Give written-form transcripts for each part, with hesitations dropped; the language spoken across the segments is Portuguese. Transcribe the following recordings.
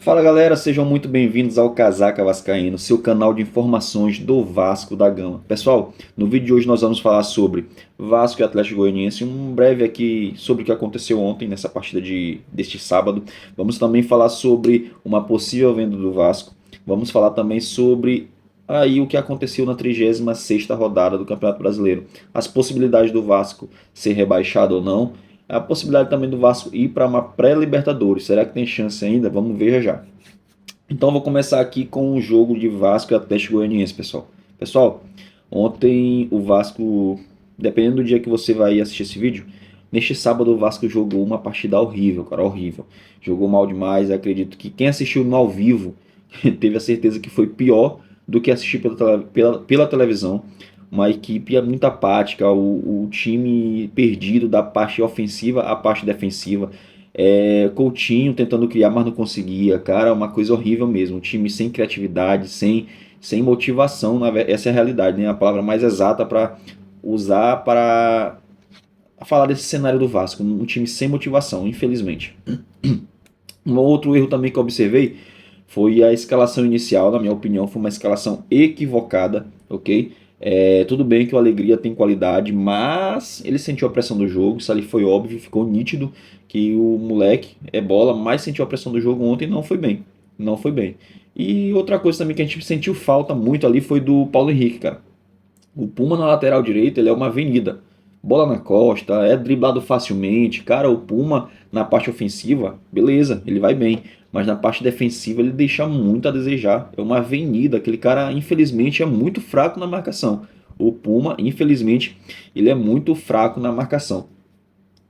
Fala galera, sejam muito bem-vindos ao Casaca Vascaíno, seu canal de informações do Vasco da Gama. Pessoal, no vídeo de hoje nós vamos falar sobre Vasco e Atlético Goianiense, um breve aqui sobre o que aconteceu ontem nessa partida deste sábado. Vamos também falar sobre uma possível venda do Vasco. Vamos falar também sobre aí o que aconteceu na 36ª rodada do Campeonato Brasileiro, as possibilidades do Vasco ser rebaixado ou não, a possibilidade também do Vasco ir para uma pré-Libertadores. Será que tem chance ainda? Vamos ver já já. Então vou começar aqui com o jogo de Vasco e Atlético Goianiense, pessoal. Pessoal, ontem o Vasco, dependendo do dia que você vai assistir esse vídeo, neste sábado o Vasco jogou uma partida horrível, cara, horrível. Jogou mal demais, acredito que quem assistiu no ao vivo teve a certeza que foi pior do que assistir pela televisão. Uma equipe muito apática, o time perdido da parte ofensiva à parte defensiva. Coutinho tentando criar, mas não conseguia. Cara, uma coisa horrível mesmo. Um time sem criatividade, sem motivação. Essa é a realidade, né? A palavra mais exata para usar para falar desse cenário do Vasco. Um time sem motivação, infelizmente. Um outro erro também que eu observei foi a escalação inicial. Na minha opinião, foi uma escalação equivocada, ok? Tudo bem que o Alegria tem qualidade, mas ele sentiu a pressão do jogo, isso ali foi óbvio, ficou nítido que o moleque é bola, mas sentiu a pressão do jogo ontem e não foi bem. Não foi bem. E outra coisa também que a gente sentiu falta muito ali foi do Paulo Henrique, cara. O Puma na lateral direita, ele é uma avenida. Bola na costa, é driblado facilmente. Cara, o Puma na parte ofensiva, beleza, ele vai bem. Mas na parte defensiva ele deixa muito a desejar. É uma avenida. Aquele cara, infelizmente, é muito fraco na marcação. O Puma, infelizmente, ele é muito fraco na marcação.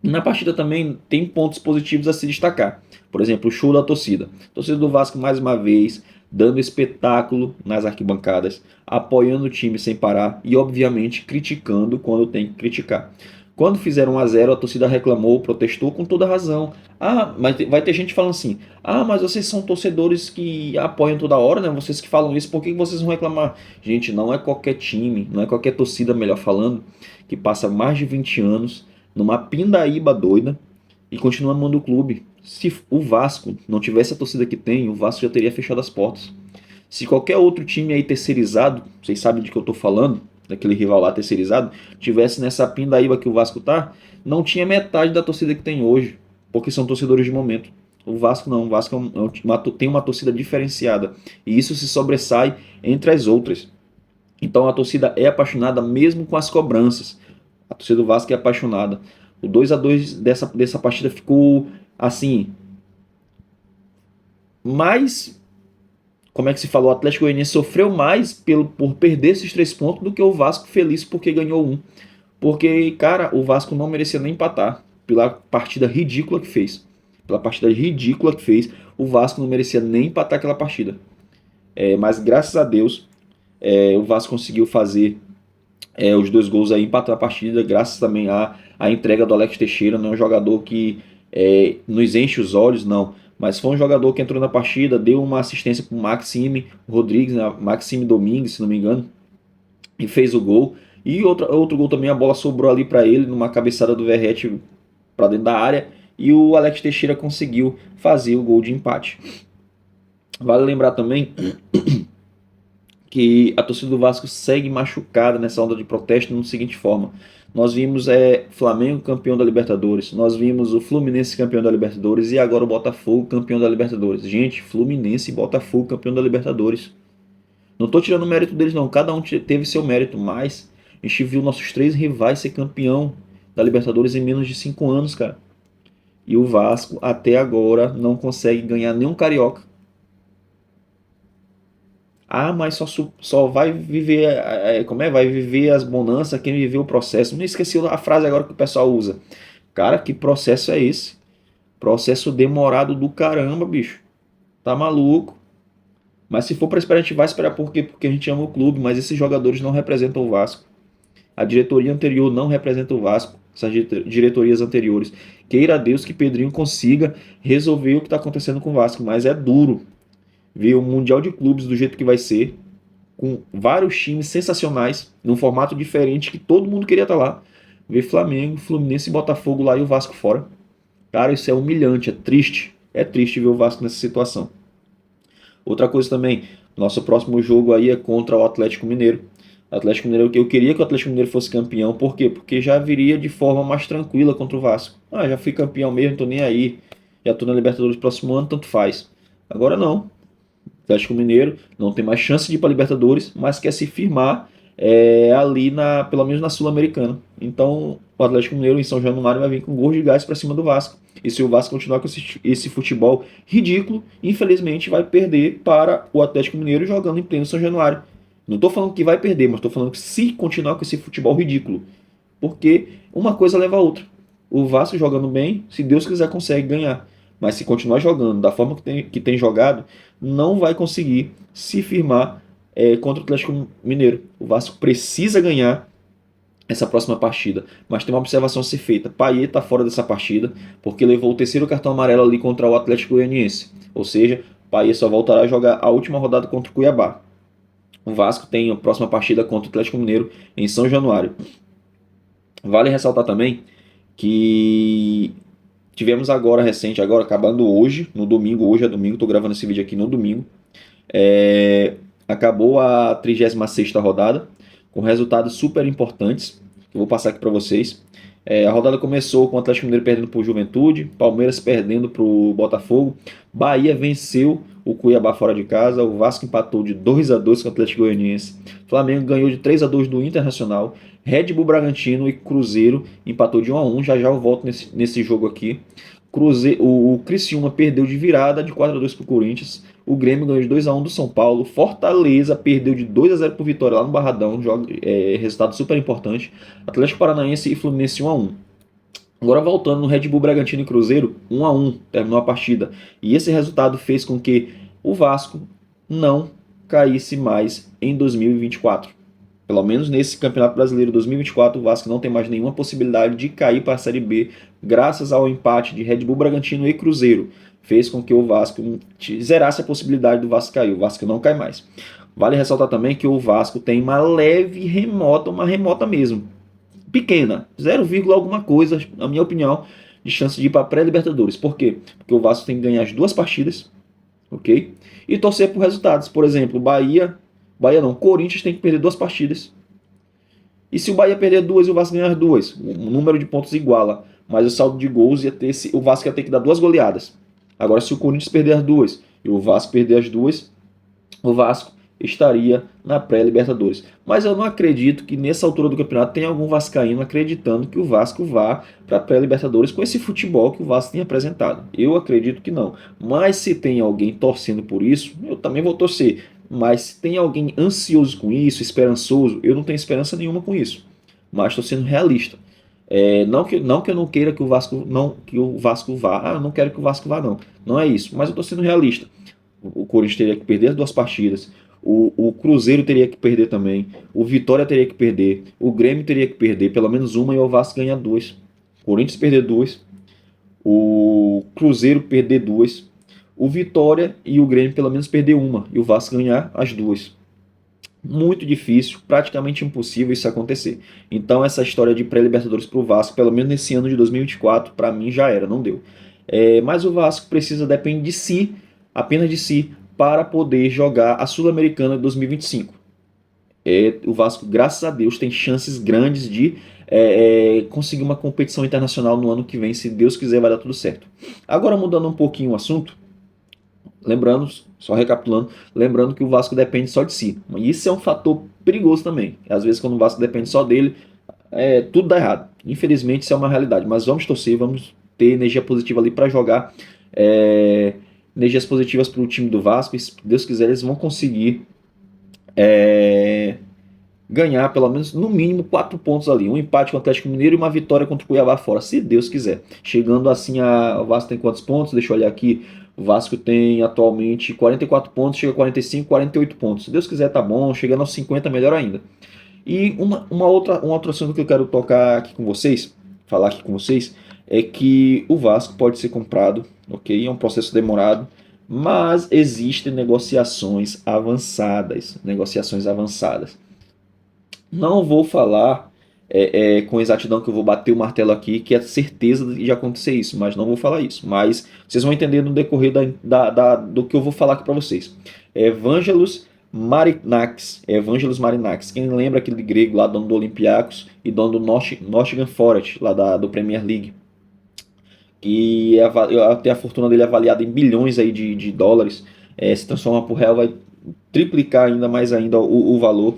Na partida também tem pontos positivos a se destacar. Por exemplo, o show da torcida. A torcida do Vasco, mais uma vez, dando espetáculo nas arquibancadas, apoiando o time sem parar e, obviamente, criticando quando tem que criticar. Quando fizeram 1-0, a torcida reclamou, protestou com toda razão. Ah, mas vai ter gente falando assim: ah, mas vocês são torcedores que apoiam toda hora, né? Vocês que falam isso, por que vocês vão reclamar? Gente, não é qualquer time, não é qualquer torcida, melhor falando, que passa mais de 20 anos numa pindaíba doida e continua amando o clube. Se o Vasco não tivesse a torcida que tem, o Vasco já teria fechado as portas. Se qualquer outro time aí terceirizado, vocês sabem de que eu estou falando, daquele rival lá terceirizado, tivesse nessa pindaíba que o Vasco tá, não tinha metade da torcida que tem hoje, porque são torcedores de momento. O Vasco não, o Vasco tem uma torcida diferenciada e isso se sobressai entre as outras. Então a torcida é apaixonada mesmo com as cobranças. A torcida do Vasco é apaixonada. O 2-2 dessa partida ficou assim, mais, como é que se falou, o Atlético Goianiense sofreu mais por perder esses 3 pontos do que o Vasco feliz porque ganhou um. Porque, cara, o Vasco não merecia nem empatar pela partida ridícula que fez. Pela partida ridícula que fez, o Vasco não merecia nem empatar aquela partida. Mas graças a Deus, o Vasco conseguiu fazer os 2 gols aí, empatar a partida, graças também à entrega do Alex Teixeira. Não é um jogador que nos enche os olhos, não. Mas foi um jogador que entrou na partida, deu uma assistência para o Maxime Rodrigues, né? Maxime Domingues, se não me engano, e fez o gol. E outro gol também, a bola sobrou ali para ele, numa cabeçada do Verratti para dentro da área, e o Alex Teixeira conseguiu fazer o gol de empate. Vale lembrar também que a torcida do Vasco segue machucada nessa onda de protesto da seguinte forma. Nós vimos Flamengo campeão da Libertadores, nós vimos o Fluminense campeão da Libertadores e agora o Botafogo campeão da Libertadores. Gente, Fluminense e Botafogo campeão da Libertadores. Não estou tirando o mérito deles não, cada um teve seu mérito, mas a gente viu nossos 3 rivais ser campeão da Libertadores em menos de 5 anos, cara. E o Vasco até agora não consegue ganhar nenhum carioca. Ah, mas só vai viver, vai viver as bonanças quem viveu o processo. Não esqueci a frase agora que o pessoal usa. Cara, que processo é esse? Processo demorado do caramba, bicho. Tá maluco? Mas se for para esperar, a gente vai esperar por quê? Porque a gente ama o clube, mas esses jogadores não representam o Vasco. A diretoria anterior não representa o Vasco. Essas diretorias anteriores. Queira Deus que Pedrinho consiga resolver o que está acontecendo com o Vasco, mas é duro ver o Mundial de Clubes do jeito que vai ser, com vários times sensacionais, num formato diferente que todo mundo queria estar lá. Ver Flamengo, Fluminense e Botafogo lá e o Vasco fora. Cara, isso é humilhante, é triste. É triste ver o Vasco nessa situação. Outra coisa também, nosso próximo jogo aí é contra o Atlético Mineiro. Atlético Mineiro, eu queria que o Atlético Mineiro fosse campeão, por quê? Porque já viria de forma mais tranquila contra o Vasco. Ah, já fui campeão mesmo, tô nem aí. Já tô na Libertadores próximo ano, tanto faz. Agora não. O Atlético Mineiro não tem mais chance de ir para Libertadores, mas quer se firmar ali pelo menos na Sul-Americana. Então o Atlético Mineiro em São Januário vai vir com gosto de gás para cima do Vasco. E se o Vasco continuar com esse futebol ridículo, infelizmente vai perder para o Atlético Mineiro jogando em pleno São Januário. Não estou falando que vai perder, mas estou falando que se continuar com esse futebol ridículo. Porque uma coisa leva a outra. O Vasco jogando bem, se Deus quiser, consegue ganhar. Mas se continuar jogando da forma que tem jogado, não vai conseguir se firmar contra o Atlético Mineiro. O Vasco precisa ganhar essa próxima partida. Mas tem uma observação a ser feita. Payet está fora dessa partida porque levou o terceiro cartão amarelo ali contra o Atlético Goianiense. Ou seja, Payet só voltará a jogar a última rodada contra o Cuiabá. O Vasco tem a próxima partida contra o Atlético Mineiro em São Januário. Vale ressaltar também que tivemos agora recente, agora acabando hoje, no domingo, hoje é domingo, estou gravando esse vídeo aqui no domingo, acabou a 36ª rodada, com resultados super importantes, que eu vou passar aqui para vocês. A rodada começou com o Atlético Mineiro perdendo para o Juventude, Palmeiras perdendo para o Botafogo, Bahia venceu o Cuiabá fora de casa, o Vasco empatou de 2-2 com o Atlético Goianiense, Flamengo ganhou de 3-2 do Internacional, Red Bull Bragantino e Cruzeiro empatou de 1-1, já eu volto nesse jogo aqui. O Criciúma perdeu de virada de 4-2 para o Corinthians, o Grêmio ganhou de 2-1 do São Paulo, Fortaleza perdeu de 2-0 para o Vitória lá no Barradão, resultado super importante, Atlético Paranaense e Fluminense 1-1. Agora voltando no Red Bull Bragantino e Cruzeiro, 1-1, terminou a partida. E esse resultado fez com que o Vasco não caísse mais em 2024. Pelo menos nesse Campeonato Brasileiro 2024, o Vasco não tem mais nenhuma possibilidade de cair para a Série B, graças ao empate de Red Bull Bragantino e Cruzeiro. Fez com que o Vasco zerasse a possibilidade do Vasco cair. O Vasco não cai mais. Vale ressaltar também que o Vasco tem uma leve remota, uma remota mesmo, pequena, 0, alguma coisa, na minha opinião, de chance de ir para a pré-Libertadores. Por quê? Porque o Vasco tem que ganhar as 2 partidas, ok? E torcer por resultados. Por exemplo, Corinthians tem que perder 2 partidas. E se o Bahia perder 2 e o Vasco ganhar as 2, o número de pontos iguala, mas o saldo de gols o Vasco ia ter que dar 2 goleadas. Agora, se o Corinthians perder as 2 e o Vasco perder as 2, o Vasco estaria na pré-Libertadores. Mas eu não acredito que nessa altura do campeonato tenha algum vascaíno acreditando que o Vasco vá para a pré-Libertadores com esse futebol que o Vasco tem apresentado. Eu acredito que não. Mas se tem alguém torcendo por isso, eu também vou torcer. Mas se tem alguém ansioso com isso, esperançoso, eu não tenho esperança nenhuma com isso. Mas estou sendo realista. Não que eu não queira que o Vasco vá. Ah, eu não quero que o Vasco vá, não. Não é isso. Mas eu estou sendo realista. O Corinthians teria que perder as 2 partidas. O Cruzeiro teria que perder também. O Vitória teria que perder. O Grêmio teria que perder pelo menos uma e o Vasco ganhar 2. O Corinthians perder 2. O Cruzeiro perder 2. O Vitória e o Grêmio pelo menos perder uma. E o Vasco ganhar as 2. Muito difícil, praticamente impossível isso acontecer. Então essa história de pré-Libertadores para o Vasco, pelo menos nesse ano de 2024, para mim já era, não deu. Mas o Vasco depende de si, apenas de si, para poder jogar a Sul-Americana de 2025. O Vasco, graças a Deus, tem chances grandes de conseguir uma competição internacional no ano que vem. Se Deus quiser, vai dar tudo certo. Agora, mudando um pouquinho o assunto, só recapitulando, lembrando que o Vasco depende só de si. E isso é um fator perigoso também. Às vezes, quando o Vasco depende só dele, tudo dá errado. Infelizmente, isso é uma realidade. Mas vamos torcer, vamos ter energia positiva ali para jogar. Energias positivas para o time do Vasco, e se Deus quiser eles vão conseguir ganhar pelo menos no mínimo 4 pontos ali, um empate com o Atlético Mineiro e uma vitória contra o Cuiabá fora, se Deus quiser. Chegando assim, o Vasco tem quantos pontos? Deixa eu olhar aqui. O Vasco tem atualmente 44 pontos, chega a 45, 48 pontos. Se Deus quiser tá bom, chegando aos 50 melhor ainda. E um outro assunto que eu quero tocar aqui com vocês, falar aqui com vocês, é que o Vasco pode ser comprado, ok? É um processo demorado, mas existem negociações avançadas. Não vou falar com exatidão que eu vou bater o martelo aqui, que é certeza de acontecer isso, mas não vou falar isso. Mas vocês vão entender no decorrer do que eu vou falar aqui para vocês. Evangelos Marinakis. Quem lembra aquele grego lá, dono do Olympiacos e dono do Nottingham Forest, lá do Premier League, que tem a fortuna dele avaliada em bilhões aí de dólares, se transforma por real, vai triplicar ainda mais ainda o valor.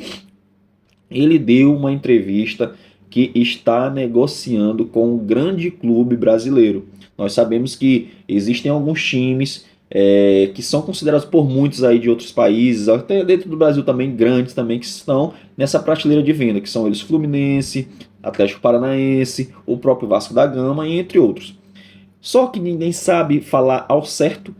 Ele deu uma entrevista que está negociando com um grande clube brasileiro. Nós sabemos que existem alguns times que são considerados por muitos aí de outros países, até dentro do Brasil também, grandes também, que estão nessa prateleira de venda, que são eles Fluminense, Atlético Paranaense, o próprio Vasco da Gama, entre outros. Só que ninguém sabe falar ao certo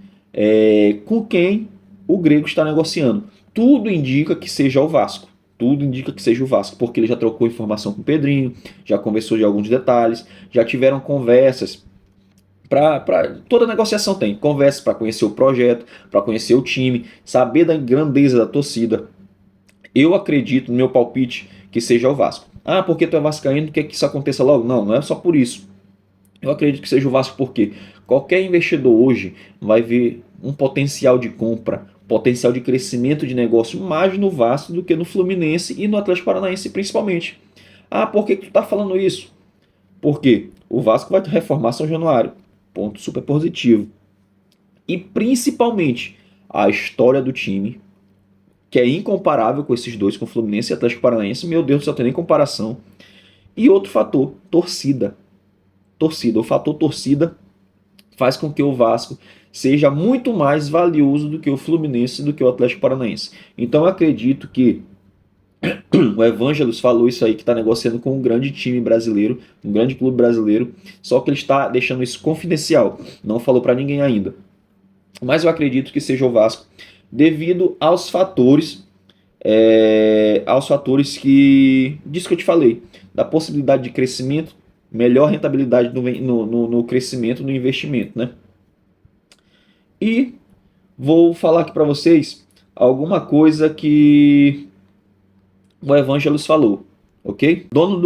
com quem o grego está negociando. Tudo indica que seja o Vasco. Tudo indica que seja o Vasco, porque ele já trocou informação com o Pedrinho, já conversou de alguns detalhes, já tiveram conversas. Toda negociação tem conversas para conhecer o projeto, para conhecer o time, saber da grandeza da torcida. Eu acredito, no meu palpite, que seja o Vasco. Ah, porque tu é vascaíno, quer que isso aconteça logo? Não, não é só por isso. Eu acredito que seja o Vasco porque qualquer investidor hoje vai ver um potencial de compra, potencial de crescimento de negócio mais no Vasco do que no Fluminense e no Atlético Paranaense principalmente. Ah, por que tu está falando isso? Porque o Vasco vai reformar São Januário. Ponto super positivo. E principalmente a história do time, que é incomparável com esses dois, com o Fluminense e Atlético Paranaense. Meu Deus do céu, tem nem comparação. E outro fator, torcida. O fator torcida faz com que o Vasco seja muito mais valioso do que o Fluminense, do que o Atlético Paranaense. Então eu acredito que o Evangelos falou isso aí, que está negociando com um grande time brasileiro, um grande clube brasileiro, sro que ele está deixando isso confidencial, não falou para ninguém ainda. Mas eu acredito que seja o Vasco, devido aos fatores que disso que eu te falei, da possibilidade de crescimento, melhor rentabilidade no crescimento, no investimento, né? E vou falar aqui para vocês alguma coisa que o Evangelos falou, ok? Dono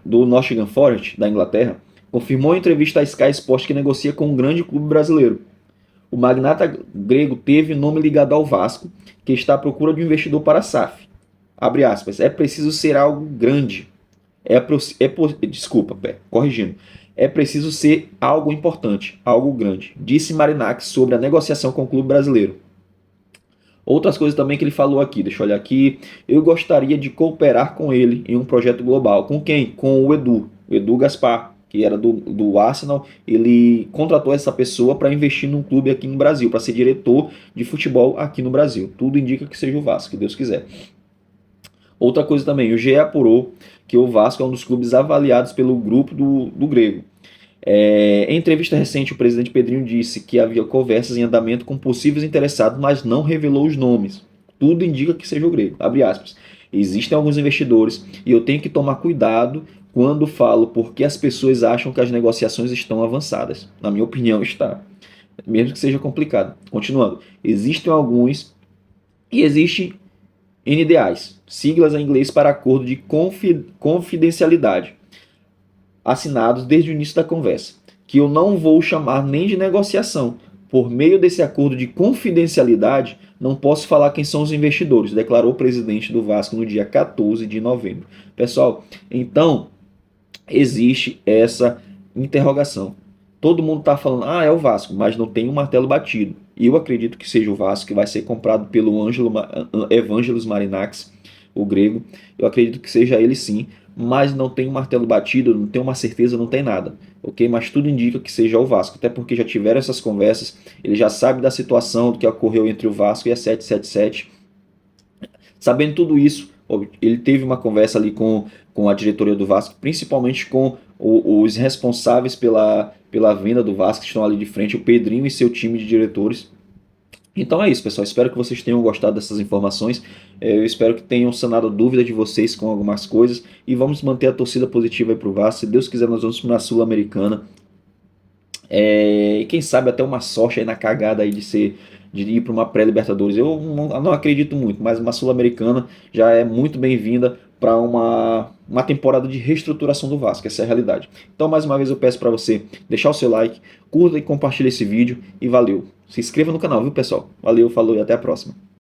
do Nottingham Forest, da Inglaterra, confirmou em entrevista à Sky Sports que negocia com um grande clube brasileiro. O magnata grego teve nome ligado ao Vasco, que está à procura de um investidor para a SAF. Abre aspas, é preciso ser algo grande. Corrigindo. É preciso ser algo importante, algo grande, disse Marinakis sobre a negociação com o clube brasileiro. Outras coisas também que ele falou aqui, deixa eu olhar aqui. Eu gostaria de cooperar com ele em um projeto global. Com quem? Com o Edu Gaspar, que era do Arsenal. Ele contratou essa pessoa para investir num clube aqui no Brasil, para ser diretor de futebol aqui no Brasil. Tudo indica que seja o Vasco, que Deus quiser. Outra coisa também, o GE apurou que o Vasco é um dos clubes avaliados pelo grupo do grego. Em entrevista recente, o presidente Pedrinho disse que havia conversas em andamento com possíveis interessados, mas não revelou os nomes. Tudo indica que seja o grego. Abre aspas. Existem alguns investidores e eu tenho que tomar cuidado quando falo porque as pessoas acham que as negociações estão avançadas. Na minha opinião, está. Mesmo que seja complicado. Continuando. Existem alguns e existe NDAs, siglas em inglês para acordo de confidencialidade, assinados desde o início da conversa, que eu não vou chamar nem de negociação. Por meio desse acordo de confidencialidade, não posso falar quem são os investidores, declarou o presidente do Vasco no dia 14 de novembro. Pessoal, então existe essa interrogação. Todo mundo está falando, é o Vasco, mas não tem um martelo batido. E eu acredito que seja o Vasco, que vai ser comprado pelo Evangelos Marinakis, o grego. Eu acredito que seja ele sim, mas não tem um martelo batido, não tem uma certeza, não tem nada. Ok? Mas tudo indica que seja o Vasco, até porque já tiveram essas conversas, ele já sabe da situação do que ocorreu entre o Vasco e a 777. Sabendo tudo isso, ele teve uma conversa ali com a diretoria do Vasco, principalmente com os responsáveis pela venda do Vasco, que estão ali de frente, o Pedrinho e seu time de diretores. Então é isso, pessoal. Espero que vocês tenham gostado dessas informações. Eu espero que tenham sanado a dúvida de vocês com algumas coisas. E vamos manter a torcida positiva aí pro Vasco. Se Deus quiser, nós vamos para a Sul-Americana. E quem sabe até uma sorte aí na cagada aí de ser de ir para uma pré-Libertadores. Eu não acredito muito, mas uma Sul-Americana já é muito bem-vinda para uma temporada de reestruturação do Vasco, essa é a realidade. Então, mais uma vez, eu peço para você deixar o seu like, curta e compartilhe esse vídeo e valeu. Se inscreva no canal, viu, pessoal? Valeu, falou e até a próxima.